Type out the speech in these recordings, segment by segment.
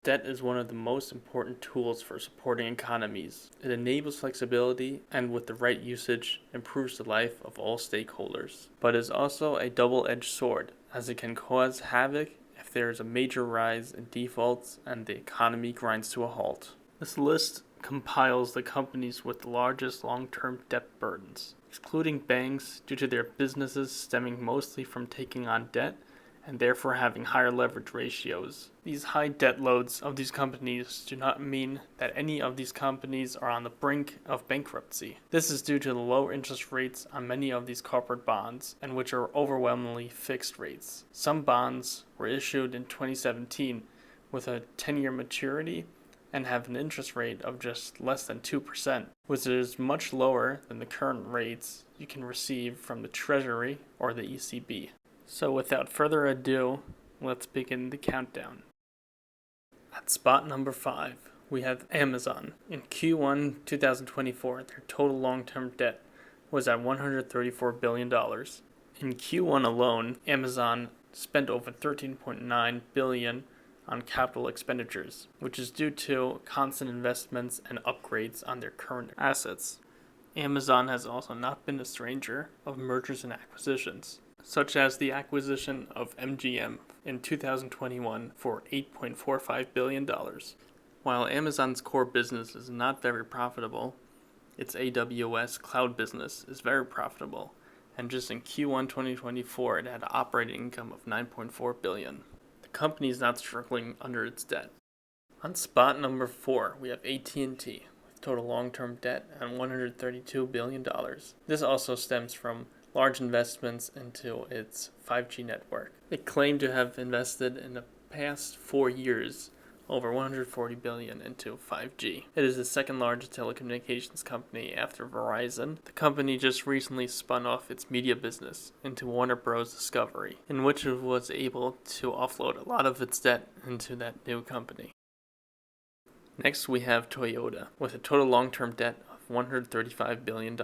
Debt is one of the most important tools for supporting economies. It enables flexibility and, with the right usage, improves the life of all stakeholders. But it is also a double-edged sword, as it can cause havoc if there is a major rise in defaults and the economy grinds to a halt. This list compiles the companies with the largest long-term debt burdens, excluding banks due to their businesses stemming mostly from taking on debt and therefore having higher leverage ratios. These high debt loads of these companies do not mean that any of these companies are on the brink of bankruptcy. This is due to the low interest rates on many of these corporate bonds, and which are overwhelmingly fixed rates. Some bonds were issued in 2017 with a 10-year maturity and have an interest rate of just less than 2%, which is much lower than the current rates you can receive from the Treasury or the ECB. So without further ado, let's begin the countdown. At spot number 5, we have Amazon. In Q1 2024, their total long-term debt was at $134 billion. In Q1 alone, Amazon spent over $13.9 billion on capital expenditures, which is due to constant investments and upgrades on their current assets. Amazon has also not been a stranger of mergers and acquisitions, such as the acquisition of MGM in 2021 for $8.45 billion. While Amazon's core business is not very profitable, its AWS cloud business is very profitable, and just in Q1 2024 it had an operating income of $9.4 billion. The company is not struggling under its debt. On spot number 4, we have AT&T, with total long-term debt at $132 billion. This also stems from large investments into its 5G network. It claimed to have invested in the past 4 years over $140 billion into 5G. It is the second largest telecommunications company after Verizon. The company just recently spun off its media business into Warner Bros. Discovery, in which it was able to offload a lot of its debt into that new company. Next, we have Toyota, with a total long-term debt of $135 billion.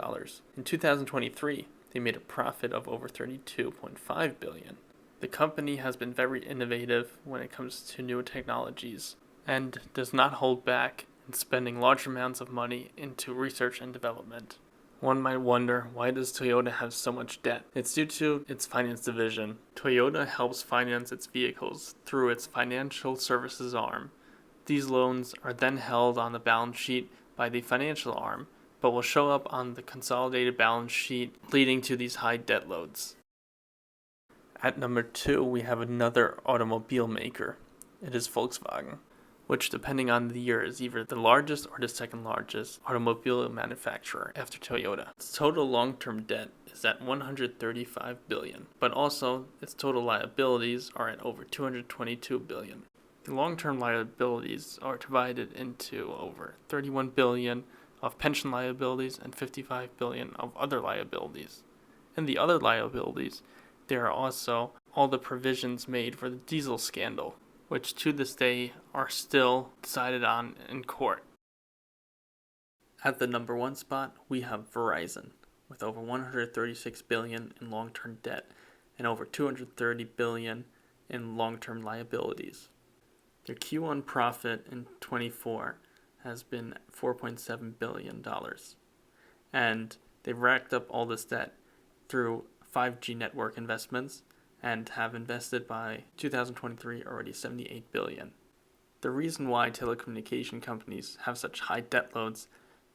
In 2023, they made a profit of over $32.5 billion. The company has been very innovative when it comes to new technologies and does not hold back in spending large amounts of money into research and development. One might wonder, why does Toyota have so much debt? It's due to its finance division. Toyota helps finance its vehicles through its financial services arm. These loans are then held on the balance sheet by the financial arm, but will show up on the consolidated balance sheet, leading to these high debt loads. At number 2, we have another automobile maker. It is Volkswagen, which, depending on the year, is either the largest or the second largest automobile manufacturer after Toyota. Its total long-term debt is at $135 billion, but also its total liabilities are at over $222 billion. The long-term liabilities are divided into over $31 billion of pension liabilities and $55 billion of other liabilities. In the other liabilities, there are also all the provisions made for the diesel scandal, which to this day are still decided on in court. At the number 1 spot, we have Verizon, with over $136 billion in long-term debt and over $230 billion in long-term liabilities. Their Q1 profit in 2024 has been $4.7 billion, and they've racked up all this debt through 5G network investments and have invested by 2023 already $78 billion. The reason why telecommunication companies have such high debt loads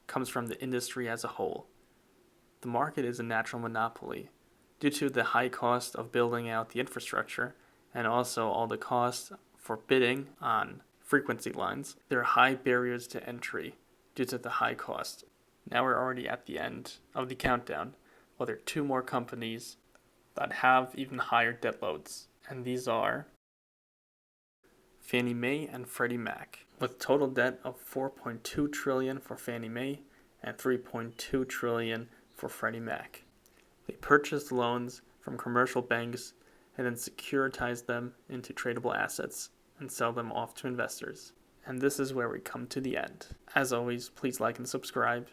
comes from the industry as a whole. The market is a natural monopoly due to the high cost of building out the infrastructure and also all the costs for bidding on frequency lines. There are high barriers to entry due to the high cost. Now we're already at the end of the countdown. Well, there are 2 more companies that have even higher debt loads, and these are Fannie Mae and Freddie Mac, with total debt of $4.2 trillion for Fannie Mae and $3.2 trillion for Freddie Mac. They purchased loans from commercial banks and then securitize them into tradable assets and sell them off to investors. And this is where we come to the end. As always, please like and subscribe.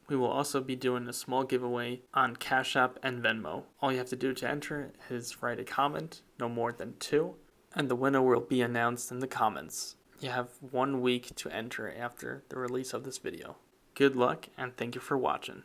We will also be doing a small giveaway on Cash App and Venmo. All you have to do to enter is write a comment, no more than 2, and the winner will be announced in the comments. You have 1 week to enter after the release of this video. Good luck and thank you for watching.